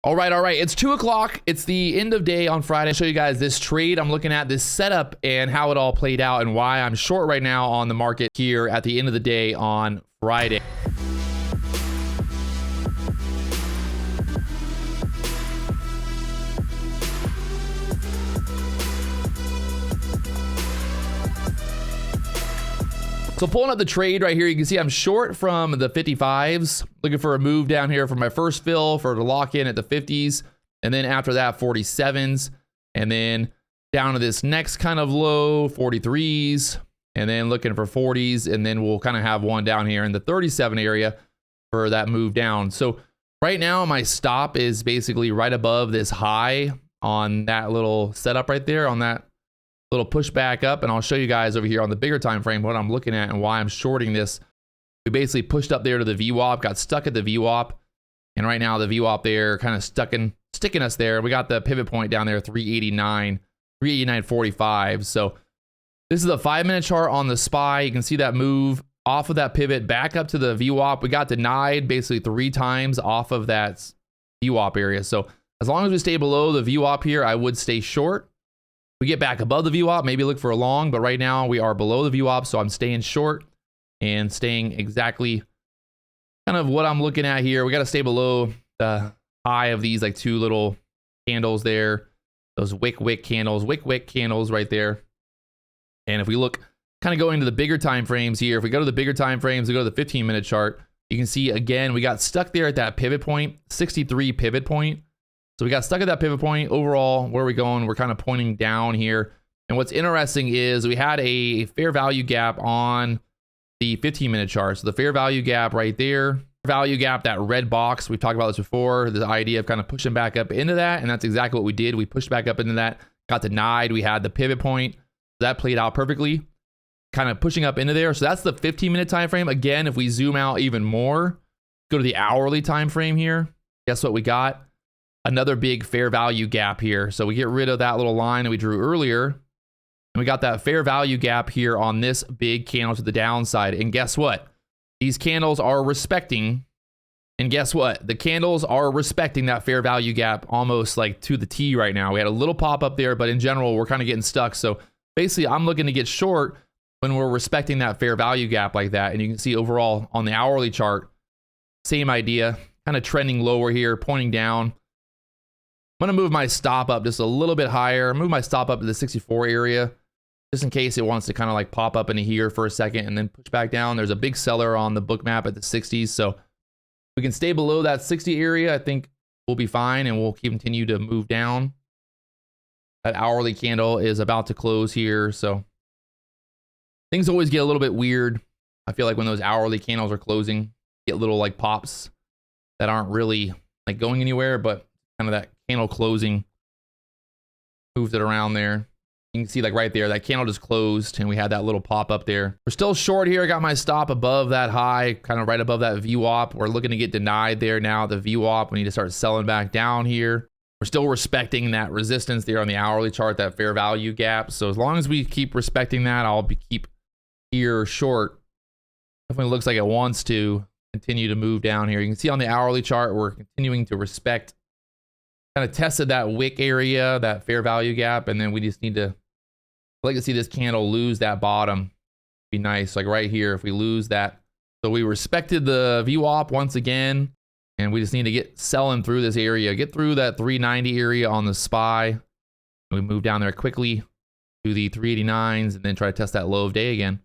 All right. It's 2 o'clock. It's the end of day on Friday. I'll show you guys this trade. I'm looking at this setup and how it all played out and why I'm short right now on the market here at the end of the day on Friday. So pulling up the trade right here, you can see I'm short from the 55s, looking for a move down here for my first fill for to lock in at the 50s. And then after that, 47s. And then down to this next kind of low, 43s. And then looking for 40s. And then we'll kind of have one down here in the 37 area for that move down. So right now, my stop is basically right above this high on that little setup right there, on that little push back up, and I'll show you guys over here on the bigger time frame what I'm looking at and why I'm shorting this. We basically pushed up there to the VWAP, got stuck at the VWAP, and right now the VWAP there kind of sticking us there. We got the pivot point down there, 389.45. So this is the 5-minute chart on the SPY. You can see that move off of that pivot back up to the VWAP. We got denied basically 3 times off of that VWAP area. So as long as we stay below the VWAP here, I would stay short. We get back above the VWAP, maybe look for a long, but right now we are below the VWAP, so I'm staying short and staying exactly kind of what I'm looking at here. We got to stay below the high of these like 2 little candles there, those wick candles right there. And if we look kind of going to the bigger time frames here, if we go to the bigger time frames, we go to the 15-minute chart, you can see again we got stuck there at that pivot point, 63 pivot point. So we got stuck at that pivot point. Overall, where are we going? We're kind of pointing down here. And what's interesting is we had a fair value gap on the 15-minute chart. So the fair value gap right there, value gap, that red box, we've talked about this before, the idea of kind of pushing back up into that. And that's exactly what we did. We pushed back up into that, got denied. We had the pivot point. That played out perfectly, kind of pushing up into there. So that's the 15-minute time frame. Again, if we zoom out even more, go to the hourly time frame here. Guess what we got? Another big fair value gap here. So we get rid of that little line that we drew earlier. And we got that fair value gap here on this big candle to the downside. And guess what? These candles are respecting. And guess what? The candles are respecting that fair value gap almost like to the T right now. We had a little pop up there, but in general, we're kind of getting stuck. So basically, I'm looking to get short when we're respecting that fair value gap like that. And you can see overall on the hourly chart, same idea, kind of trending lower here, pointing down. I'm going to move my stop up just a little bit higher. Move my stop up to the 64 area just in case it wants to kind of like pop up into here for a second and then push back down. There's a big seller on the book map at the 60s. So we can stay below that 60 area. I think we'll be fine and we'll continue to move down. That hourly candle is about to close here. So things always get a little bit weird. I feel like when those hourly candles are closing, get little like pops that aren't really like going anywhere, but kind of that candle closing moves it around there. You can see like right there, that candle just closed and we had that little pop up there. We're still short here. I got my stop above that high, kind of right above that VWAP. We're looking to get denied there now. The VWAP, we need to start selling back down here. We're still respecting that resistance there on the hourly chart, that fair value gap. So as long as we keep respecting that, keep here short. Definitely looks like it wants to continue to move down here. You can see on the hourly chart, we're continuing to respect, kind of tested that wick area, that fair value gap, and then we just need to, I'd like to see this candle lose that bottom. Be nice, like right here, if we lose that. So we respected the VWAP once again, and we just need to get selling through this area, get through that 390 area on the SPY. We move down there quickly to the 389s and then try to test that low of day again.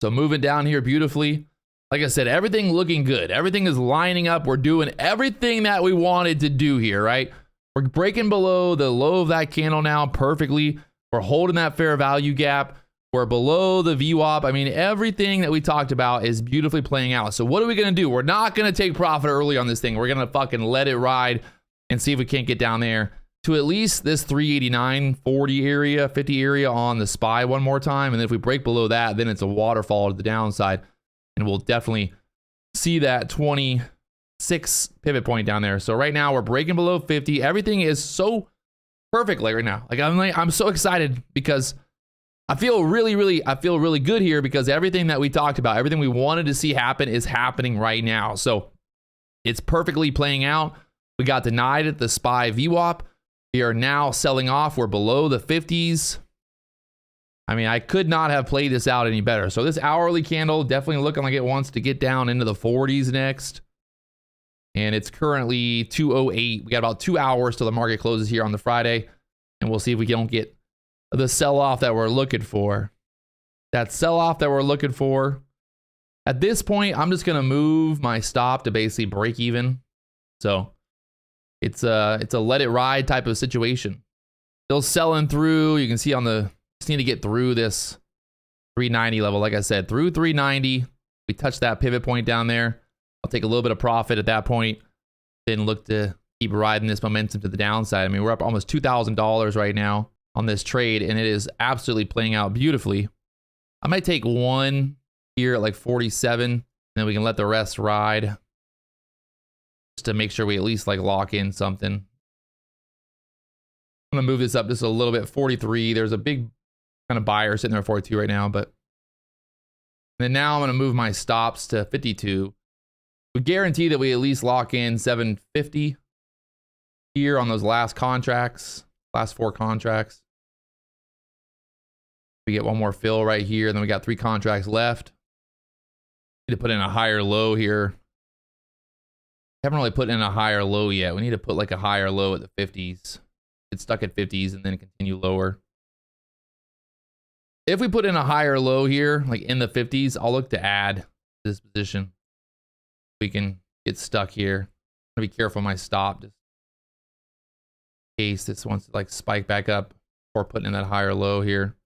So moving down here beautifully. Like I said, everything looking good. Everything is lining up. We're doing everything that we wanted to do here, right? We're breaking below the low of that candle now perfectly. We're holding that fair value gap. We're below the VWAP. I mean, everything that we talked about is beautifully playing out. So what are we going to do? We're not going to take profit early on this thing. We're going to fucking let it ride and see if we can't get down there to at least this 389.40 area, 50 area on the SPY one more time. And then if we break below that, then it's a waterfall to the downside. And we'll definitely see that 26 pivot point down there. So right now we're breaking below 50. Everything is so perfect like right now. I'm so excited because I feel really good here because everything that we talked about, everything we wanted to see happen is happening right now. So it's perfectly playing out. We got denied at the SPY VWAP. We are now selling off. We're below the 50s. I mean, I could not have played this out any better. So this hourly candle definitely looking like it wants to get down into the 40s next. And it's currently 2:08. We got about 2 hours till the market closes here on the Friday. And we'll see if we don't get the sell-off that we're looking for. That sell-off that we're looking for. At this point, I'm just going to move my stop to basically break even. So it's a let it ride type of situation. Still selling through. You can see on the, just need to get through this 390 level. Like I said, through 390, we touch that pivot point down there. I'll take a little bit of profit at that point. Then look to keep riding this momentum to the downside. I mean, we're up almost $2,000 right now on this trade, and it is absolutely playing out beautifully. I might take one here at like 47, and then we can let the rest ride just to make sure we at least like lock in something. I'm gonna move this up just a little bit. 43. There's a big kind of buyer sitting there at 42 right now, but then now I'm gonna move my stops to 52. We guarantee that we at least lock in 750 here on those last contracts, last 4 contracts. We get one more fill right here, and then we got 3 contracts left. Need to put in a higher low here. Haven't really put in a higher low yet. We need to put like a higher low at the 50s. Get stuck at 50s and then continue lower. If we put in a higher low here, like in the 50s, I'll look to add this position. We can get stuck here. I'm gonna be careful of my stop just in case this wants to like spike back up or putting in that higher low here.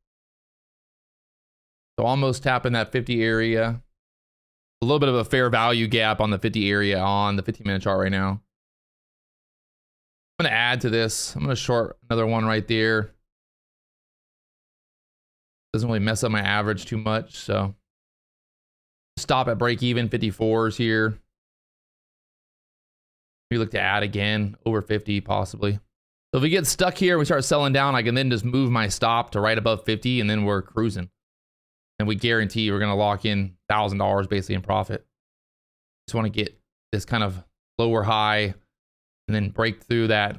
So almost tapping that 50 area. A little bit of a fair value gap on the 50 area on the 15-minute chart right now. I'm going to add to this. I'm going to short another one right there. Doesn't really mess up my average too much. So stop at break even 54s here. We look to add again over 50 possibly. So if we get stuck here, we start selling down, I can then just move my stop to right above 50 and then we're cruising. And we guarantee we're going to lock in $1,000 basically in profit. Just want to get this kind of lower high and then break through that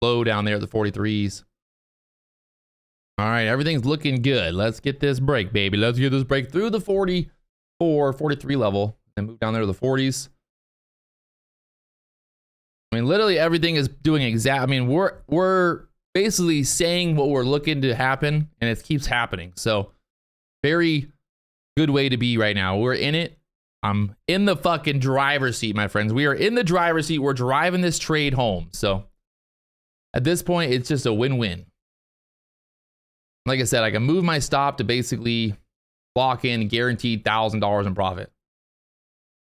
low down there at the 43s. All right, everything's looking good. Let's get this break, baby. Let's get this break through the 44, 43 level and move down there to the 40s. I mean, literally everything is doing exact. I mean, we're basically saying what we're looking to happen, and it keeps happening. So very good way to be right now. We're in it. I'm in the fucking driver's seat, my friends. We are in the driver's seat. We're driving this trade home. So at this point, it's just a win-win. Like I said, I can move my stop to basically lock in guaranteed $1,000 in profit.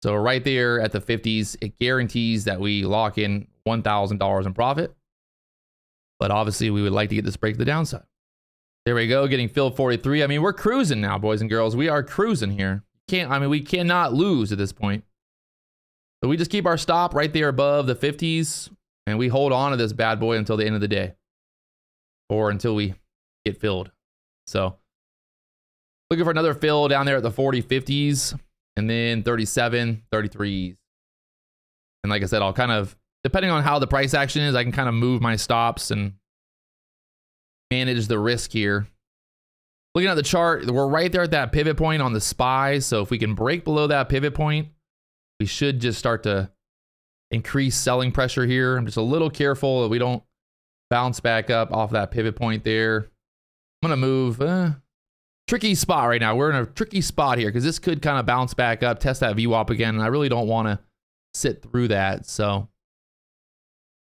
So right there at the 50s, it guarantees that we lock in $1,000 in profit. But obviously, we would like to get this break to the downside. There we go, getting filled 43. I mean, we're cruising now, boys and girls. We are cruising here. We cannot lose at this point. So we just keep our stop right there above the 50s, and we hold on to this bad boy until the end of the day, or until we get filled. So looking for another fill down there at the 40, 50s, and then 37, 33s. And like I said, I'll kind of, depending on how the price action is, I can kind of move my stops and manage the risk here. Looking at the chart, we're right there at that pivot point on the SPY. So if we can break below that pivot point, we should just start to increase selling pressure here. I'm just a little careful that we don't bounce back up off that pivot point there. I'm going to move. Tricky spot right now. We're in a tricky spot here because this could kind of bounce back up, test that VWAP again. And I really don't want to sit through that. So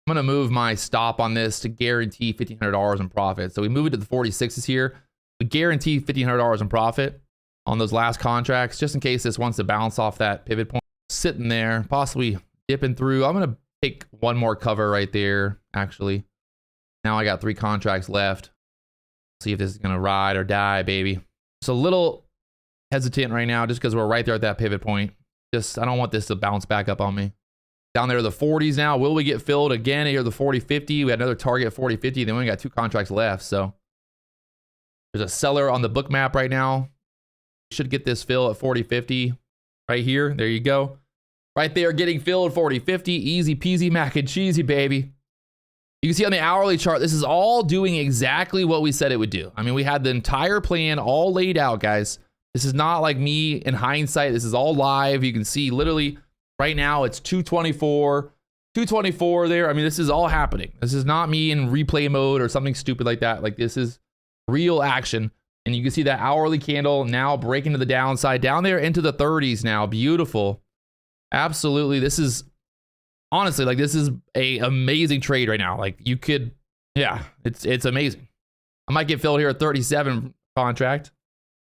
I'm going to move my stop on this to guarantee $1,500 in profit. So we move it to the 46s here. We guarantee $1,500 in profit on those last contracts, just in case this wants to bounce off that pivot point. Sitting there, possibly dipping through. I'm going to take one more cover right there, actually. Now I got 3 contracts left. See if this is going to ride or die, baby. Just a little hesitant right now just because we're right there at that pivot point. I don't want this to bounce back up on me. Down there, the 40s now. Will we get filled again here? The 40-50. We had another target 40-50. Then we only got 2 contracts left. So there's a seller on the book map right now. Should get this fill at 40-50 right here. There you go. right there getting filled, 40, 50, easy peasy mac and cheesy, baby. You can see on the hourly chart, this is all doing exactly what we said it would do. I mean, we had the entire plan all laid out, guys. This is not like me in hindsight. This is all live. You can see literally right now it's 224 there. I mean, this is all happening. This is not me in replay mode or something stupid like that. Like, this is real action. And you can see that hourly candle now breaking to the downside down there into the 30s now. Beautiful. Absolutely. This is honestly, like, this is a amazing trade right now. Like, you could, yeah, it's amazing. I might get filled here at 37 contract.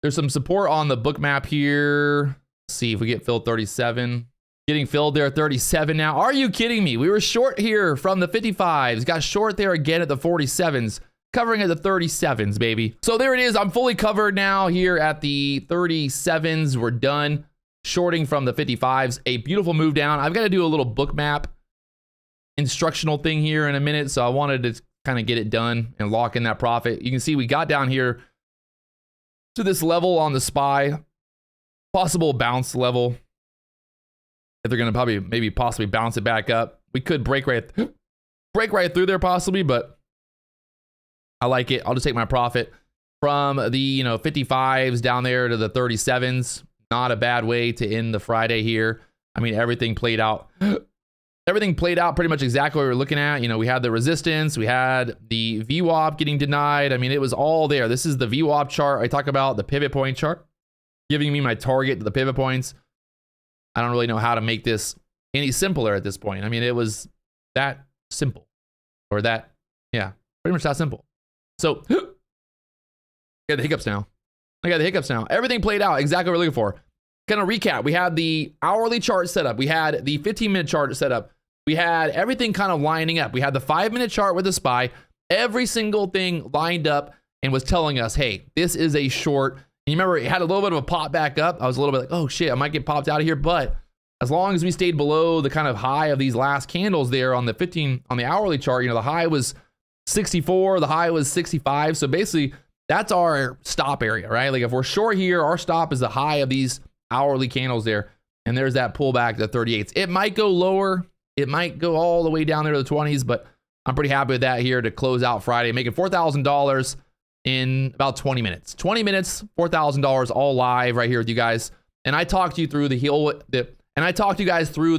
There's some support on the book map here. Let's see if we get filled 37. Getting filled there at 37 now. Are you kidding me? We were short here from the 55s. Got short there again at the 47s. Covering at the 37s, baby. So there it is. I'm fully covered now here at the 37s. We're done shorting from the 55s. A beautiful move down. I've got to do a little book map instructional thing here in a minute. So I wanted to kind of get it done and lock in that profit. You can see we got down here to this level on the SPY. Possible bounce level. If they're going to maybe possibly bounce it back up. We could break right through there possibly, but I like it. I'll just take my profit from the 55s down there to the 37s. Not a bad way to end the Friday here. I mean, everything played out. Everything played out pretty much exactly what we were looking at. We had the resistance. We had the VWAP getting denied. I mean, it was all there. This is the VWAP chart. I talk about the pivot point chart, giving me my target to the pivot points. I don't really know how to make this any simpler at this point. I mean, it was that simple. Or that, yeah, pretty much that simple. So, I got the hiccups now. Everything played out exactly what we're looking for. Kind of recap. We had the hourly chart set up. We had the 15-minute chart set up. We had everything kind of lining up. We had the 5-minute chart with the SPY. Every single thing lined up and was telling us, hey, this is a short. And you remember it had a little bit of a pop back up. I was a little bit like, oh shit, I might get popped out of here. But as long as we stayed below the kind of high of these last candles there on the hourly chart, the high was 64, the high was 65. So basically that's our stop area, right? Like, if we're short here, our stop is the high of these hourly candles there. And there's that pullback to 38s. It might go lower. It might go all the way down there to the 20s, but I'm pretty happy with that here to close out Friday, making $4,000 in about 20 minutes. 20 minutes, $4,000 all live right here with you guys. And I talked you through the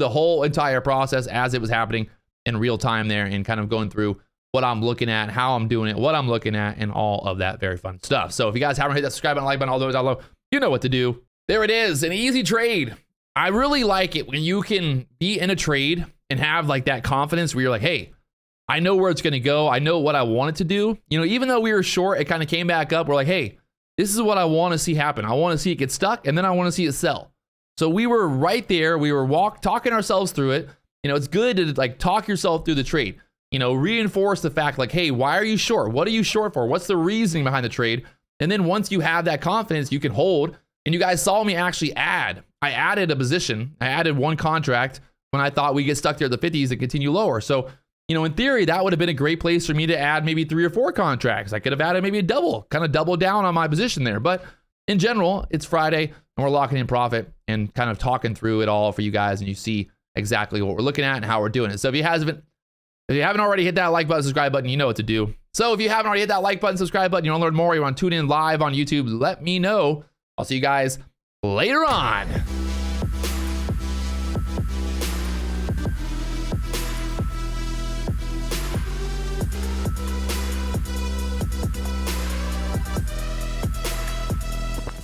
whole entire process as it was happening in real time there, and kind of going through what I'm looking at, how I'm doing it, what I'm looking at, and all of that very fun stuff. So if you guys haven't hit that subscribe button, like button, all those down below, you know what to do. There it is, an easy trade. I really like it when you can be in a trade and have like that confidence where you're like, hey, I know where it's going to go. I know what I want it to do. Even though we were short, it kind of came back up. We're like, hey, this is what I want to see happen. I want to see it get stuck, and then I want to see it sell. So we were right there. We were talking ourselves through it. It's good to like talk yourself through the trade. Reinforce the fact like, hey, why are you short? What are you short for? What's the reasoning behind the trade? And then once you have that confidence, you can hold. And you guys saw me actually add. I added a position. I added one contract when I thought we'd get stuck there at the 50s and continue lower. So, in theory, that would have been a great place for me to add maybe 3 or 4 contracts. I could have added maybe a double down on my position there. But in general, it's Friday and we're locking in profit and kind of talking through it all for you guys. And you see exactly what we're looking at and how we're doing it. So if you haven't already hit that like button, subscribe button, you know what to do. So if you haven't already hit that like button, subscribe button, you want to learn more, you want to tune in live on YouTube, let me know. I'll see you guys later on.